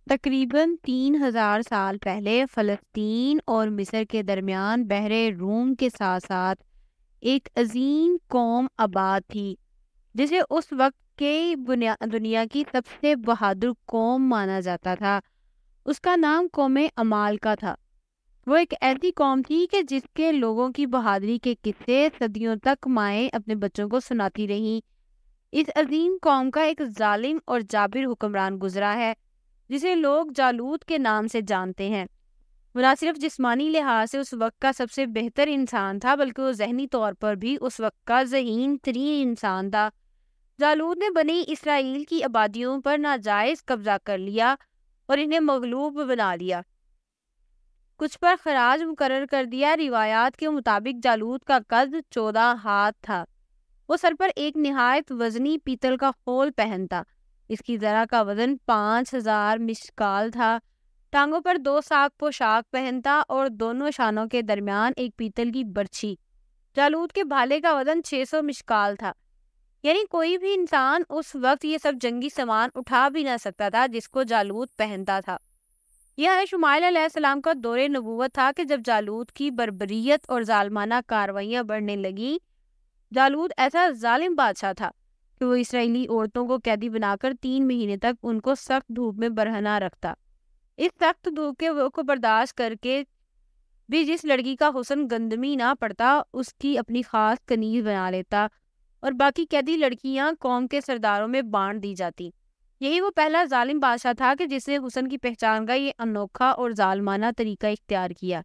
تقریباً 3000 سال پہلے فلسطین اور مصر کے درمیان بحر روم کے ساتھ ساتھ ایک عظیم قوم آباد تھی جسے اس وقت کے دنیا کی سب سے بہادر قوم مانا جاتا تھا۔ اس کا نام قوم عمالقہ تھا۔ وہ ایک ایسی قوم تھی کہ جس کے لوگوں کی بہادری کے قصے صدیوں تک مائیں اپنے بچوں کو سناتی رہیں۔ اس عظیم قوم کا ایک ظالم اور جابر حکمران گزرا ہے جسے لوگ جالوت کے نام سے جانتے ہیں۔ وہ نہ صرف جسمانی لحاظ سے اس وقت کا سب سے بہتر انسان تھا بلکہ وہ ذہنی طور پر بھی اس وقت کا ذہین ترین انسان تھا۔ جالوت نے بنی اسرائیل کی آبادیوں پر ناجائز قبضہ کر لیا اور انہیں مغلوب بنا لیا، کچھ پر خراج مقرر کر دیا۔ روایات کے مطابق جالوت کا قد 14 ہاتھ تھا۔ وہ سر پر ایک نہایت وزنی پیتل کا خول پہنتا۔ اس کی ذرہ کا وزن 5000 مشکال تھا۔ ٹانگوں پر 2 ساک پوشاک پہنتا اور دونوں شانوں کے درمیان ایک پیتل کی برچھی۔ جالوت کے بھالے کا وزن 600 مشکال تھا، یعنی کوئی بھی انسان اس وقت یہ سب جنگی سامان اٹھا بھی نہ سکتا تھا جس کو جالوت پہنتا تھا۔ یہ حضرت شمائیل علیہ السلام کا دور نبوت تھا کہ جب جالوت کی بربریت اور ظالمانہ کاروائیاں بڑھنے لگیں۔ جالوت ایسا ظالم بادشاہ تھا کہ وہ اسرائیلی عورتوں کو قیدی بنا کر 3 مہینے تک ان کو سخت دھوپ میں برہنہ رکھتا۔ اس سخت دھوپ کے کو برداشت کر کے بھی جس لڑکی کا حسن گندمی نہ پڑتا اس کی اپنی خاص کنیز بنا لیتا اور باقی قیدی لڑکیاں قوم کے سرداروں میں بانٹ دی جاتی۔ یہی وہ پہلا ظالم بادشاہ تھا کہ جس نے حسن کی پہچان کا یہ انوکھا اور ظالمانہ طریقہ اختیار کیا۔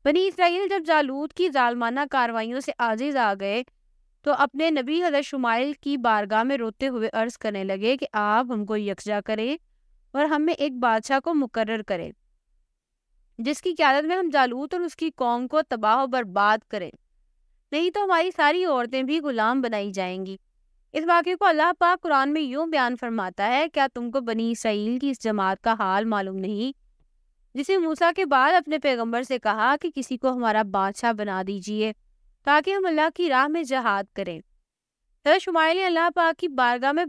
بنی اسرائیل جب جالوت کی ظالمانہ کاروائیوں سے عاجز آ گئے تو اپنے نبی حضرت شمائیل کی بارگاہ میں روتے ہوئے عرض کرنے لگے کہ آپ ہم کو یکجا کریں اور ہم میں ایک بادشاہ کو مقرر کریں جس کی قیادت میں ہم جالوت اور اس کی قوم کو تباہ و برباد کریں، نہیں تو ہماری ساری عورتیں بھی غلام بنائی جائیں گی۔ اس واقعے کو اللہ پاک قرآن میں یوں بیان فرماتا ہے، کیا تم کو بنی اسرائیل کی اس جماعت کا حال معلوم نہیں جسے موسیٰ کے بعد اپنے پیغمبر سے کہا کہ کسی کو ہمارا بادشاہ بنا دیجئے تاکہ ہم اللہ کی راہ میں جہاد کریں۔ حضرت شمائیل نے اللہ پاک کی بارگاہ میں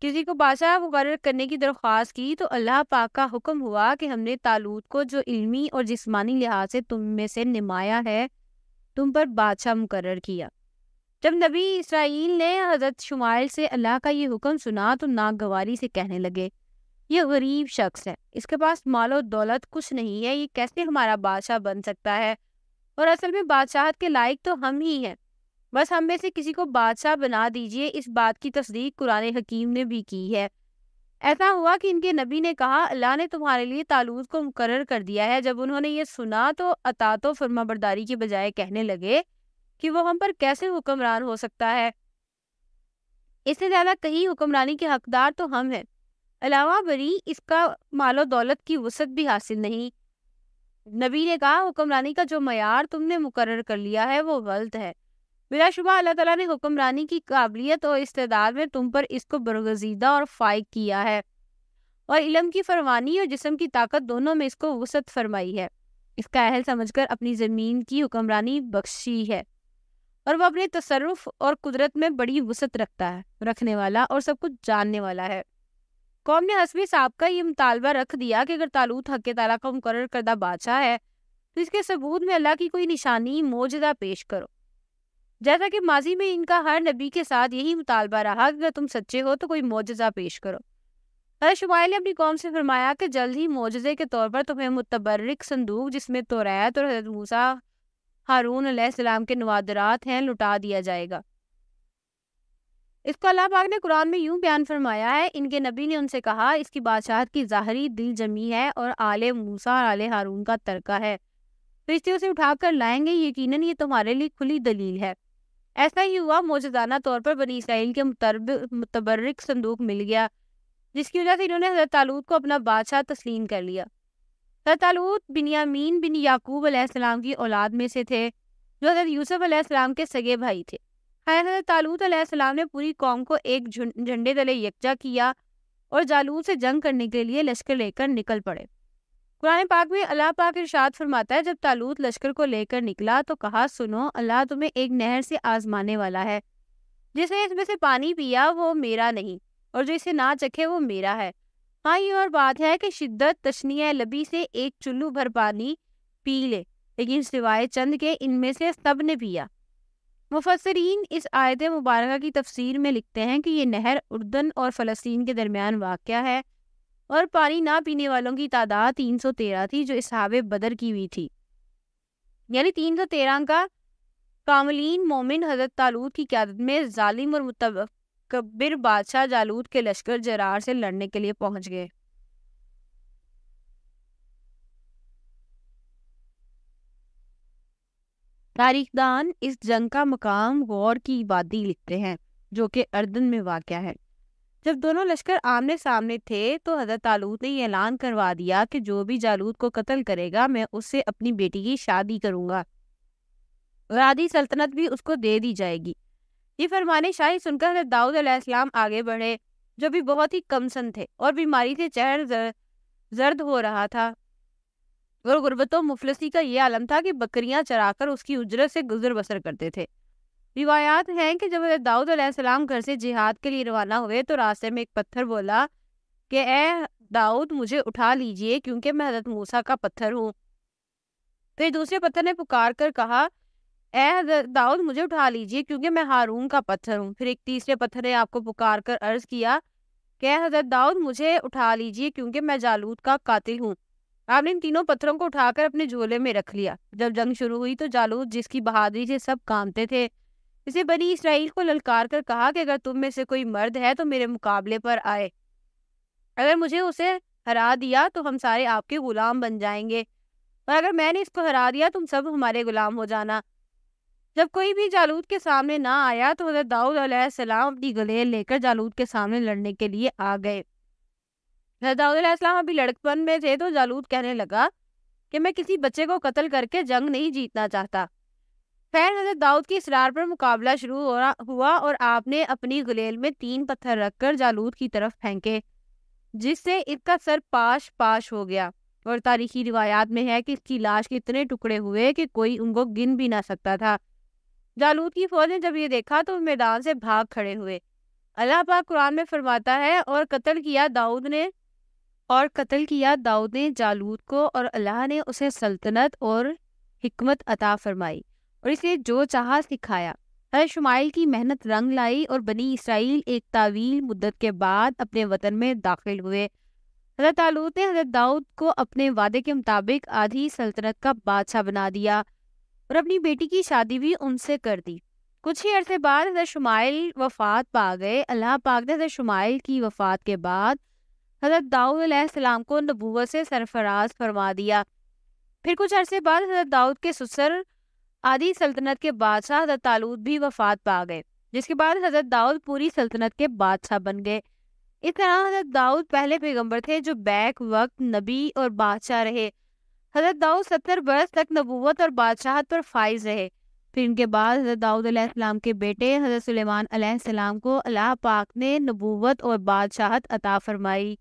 کسی کو بادشاہ مقرر کرنے کی درخواست کی تو اللہ پاک کا حکم ہوا کہ ہم نے طالوت کو جو علمی اور جسمانی لحاظ سے تم میں سے نمایاں ہے تم پر بادشاہ مقرر کیا۔ جب نبی اسرائیل نے حضرت شمائیل سے اللہ کا یہ حکم سنا تو ناگواری سے کہنے لگے، یہ غریب شخص ہے، اس کے پاس مال و دولت کچھ نہیں ہے، یہ کیسے ہمارا بادشاہ بن سکتا ہے؟ اور اصل میں بادشاہت کے لائق تو ہم ہی ہیں، بس ہم میں سے کسی کو بادشاہ بنا دیجئے۔ اس بات کی تصدیق قرآن حکیم نے بھی کی ہے۔ ایسا ہوا کہ ان کے نبی نے کہا، اللہ نے تمہارے لیے طالوت کو مقرر کر دیا ہے۔ جب انہوں نے یہ سنا تو اطاعت و فرما برداری کے بجائے کہنے لگے کہ وہ ہم پر کیسے حکمران ہو سکتا ہے، اس سے زیادہ کہیں حکمرانی کے حقدار تو ہم ہیں، علاوہ بری اس کا مال و دولت کی وسعت بھی حاصل نہیں۔ نبی نے کہا، حکمرانی کا جو معیار تم نے مقرر کر لیا ہے وہ غلط ہے۔ بلا شبہ اللہ تعالیٰ نے حکمرانی کی قابلیت اور استعداد میں تم پر اس کو برگزیدہ اور فائق کیا ہے، اور علم کی فراوانی اور جسم کی طاقت دونوں میں اس کو وسعت فرمائی ہے۔ اس کا اہل سمجھ کر اپنی زمین کی حکمرانی بخشی ہے، اور وہ اپنے تصرف اور قدرت میں بڑی وسعت رکھتا ہے، رکھنے والا اور سب کچھ جاننے والا ہے۔ قوم نے حسب صاحب کا یہ مطالبہ رکھ دیا کہ اگر طالوت حق تعالیٰ کا مقرر کردہ بادشاہ ہے تو اس کے ثبوت میں اللہ کی کوئی نشانی معجزہ پیش کرو، جیسا کہ ماضی میں ان کا ہر نبی کے ساتھ یہی مطالبہ رہا کہ اگر تم سچے ہو تو کوئی معجزہ پیش کرو۔ حضرت شمائیل نے اپنی قوم سے فرمایا کہ جلد ہی معجزے کے طور پر تمہیں متبرک صندوق جس میں توریت اور حضرت موسیٰ ہارون علیہ السلام کے نوادرات ہیں لٹا دیا جائے گا۔ اس کو اللہ پاک نے قرآن میں یوں بیان فرمایا ہے، ان کے نبی نے ان سے کہا، اس کی بادشاہت کی ظاہری دل جمی ہے اور آل موسیٰ اور آل ہارون کا ترکہ ہے، فرشتے اسے اٹھا کر لائیں گے، یقیناً یہ تمہارے لیے کھلی دلیل ہے۔ ایسا ہی ہوا، معجزانہ طور پر بنی اسرائیل کے متبرک صندوق مل گیا، جس کی وجہ سے انہوں نے حضرت طالوت کو اپنا بادشاہ تسلیم کر لیا۔ حضرت طالوت بنیامین بن یعقوب علیہ السلام کی اولاد میں سے تھے، جو حضرت یوسف علیہ السلام کے سگے بھائی تھے۔ حضرت طالوت علیہ السلام نے پوری قوم کو ایک جھنڈے تلے یکجا کیا اور جالوت سے جنگ کرنے کے لیے لشکر لے کر نکل پڑے۔ قرآن پاک میں اللہ پاک ارشاد فرماتا ہے، جب طالوت لشکر کو لے کر نکلا تو کہا، سنو، اللہ تمہیں ایک نہر سے آزمانے والا ہے، جس نے اس میں سے پانی پیا وہ میرا نہیں، اور جو اسے نہ چکھے وہ میرا ہے۔ ہاں یہ اور بات ہے کہ شدت تشنیع لبی سے ایک چلو بھر پانی پی لے، لیکن سوائے چند کے ان میں سے سب نے پیا۔ مفسرین اس آیت مبارکہ کی تفسیر میں لکھتے ہیں کہ یہ نہر اردن اور فلسطین کے درمیان واقع ہے اور پانی نہ پینے والوں کی تعداد 313 تھی جو اصحاب بدر کی ہوئی تھی، یعنی 313 کا کاملین مومن حضرت طالوت کی قیادت میں ظالم اور متکبر بادشاہ جالوت کے لشکر جرار سے لڑنے کے لیے پہنچ گئے۔ تاریخ دان اس جنگ کا مقام غور کی وادی لکھتے ہیں جو کہ اردن میں واقع ہے۔ جب دونوں لشکر آمنے سامنے تھے تو حضرت طالوت نے یہ اعلان کروا دیا کہ جو بھی جالوت کو قتل کرے گا میں اس سے اپنی بیٹی کی شادی کروں گا اور آدھی سلطنت بھی اس کو دے دی جائے گی۔ یہ فرمانے شاہی سن کر حضرت داؤد علیہ السلام آگے بڑھے جو بھی بہت ہی کم سن تھے اور بیماری سے چہرہ زرد ہو رہا تھا، اور غربت و مفلسی کا یہ عالم تھا کہ بکریاں چرا کر اس کی اجرت سے گزر بسر کرتے تھے۔ روایات ہیں کہ جب حضرت داؤد علیہ السلام گھر سے جہاد کے لیے روانہ ہوئے تو راستے میں ایک پتھر بولا کہ اے داؤد مجھے اٹھا لیجئے کیونکہ میں حضرت موسیٰ کا پتھر ہوں۔ پھر دوسرے پتھر نے پکار کر کہا اے حضرت داؤد مجھے اٹھا لیجئے کیونکہ میں ہارون کا پتھر ہوں۔ پھر ایک تیسرے پتھر نے آپ کو پکار کر عرض کیا کہ اے حضرت داؤد مجھے اٹھا لیجئے کیونکہ میں جالوت کا قاتل ہوں۔ آپ نے ان تینوں پتھروں کو اٹھا کر اپنے جھولے میں رکھ لیا۔ جب جنگ شروع ہوئی تو جالوت جس کی بہادری سے سب کانپتے تھے اسے بنی اسرائیل کو للکار کر کہا کہ اگر تم میں سے کوئی مرد ہے تو میرے مقابلے پر آئے، اگر مجھے اسے ہرا دیا تو ہم سارے آپ کے غلام بن جائیں گے، اور اگر میں نے اس کو ہرا دیا تم سب ہمارے غلام ہو جانا۔ جب کوئی بھی جالوت کے سامنے نہ آیا تو حضرت داؤد علیہ السلام اپنی گلیل لے کر جالوت کے سامنے لڑنے کے لیے آ گئے۔ حضرت داؤد علیہ السلام ابھی لڑکپن میں تھے تو جالوت کہنے لگا کہ میں کسی بچے کو قتل کر کے جنگ نہیں جیتنا چاہتا۔ خیر حضرت داؤد کی اصرار پر مقابلہ شروع ہوا اور آپ نے اپنی گلیل میں 3 پتھر رکھ کر جالوت کی طرف پھینکے جس سے اس کا سر پاش پاش ہو گیا، اور تاریخی روایات میں ہے کہ اس کی لاش کے اتنے ٹکڑے ہوئے کہ کوئی ان کو گن بھی نہ سکتا تھا۔ جالوت کی فوج نے جب یہ دیکھا تو میدان سے بھاگ کھڑے ہوئے۔ اللہ پاک قرآن میں فرماتا ہے اور قتل کیا داؤد نے جالوت کو اور اللہ نے اسے سلطنت اور حکمت عطا فرمائی اور اسے جو چاہا سکھایا۔ حضرت شمائل کی محنت رنگ لائی اور بنی اسرائیل ایک طویل مدت کے بعد اپنے وطن میں داخل ہوئے۔ حضرت طالوت نے حضرت داؤد کو اپنے وعدے کے مطابق آدھی سلطنت کا بادشاہ بنا دیا اور اپنی بیٹی کی شادی بھی ان سے کر دی۔ کچھ ہی عرصے بعد حضرت شمائل وفات پا گئے۔ اللہ پاک نے حضرت شمائل کی وفات کے بعد حضرت داؤد علیہ السلام کو نبوت سے سرفراز فرما دیا۔ پھر کچھ عرصے بعد حضرت داؤد کے سسر آدھی سلطنت کے بادشاہ حضرت طالوت بھی وفات پا گئے، جس کے بعد حضرت داؤد پوری سلطنت کے بادشاہ بن گئے۔ اس طرح حضرت داؤد پہلے پیغمبر تھے جو بیک وقت نبی اور بادشاہ رہے۔ حضرت داؤد 70 برس تک نبوت اور بادشاہت پر فائز رہے۔ پھر ان کے بعد حضرت داؤد علیہ السلام کے بیٹے حضرت سلیمان علیہ السلام کو اللہ پاک نے نبوت اور بادشاہت عطا فرمائی۔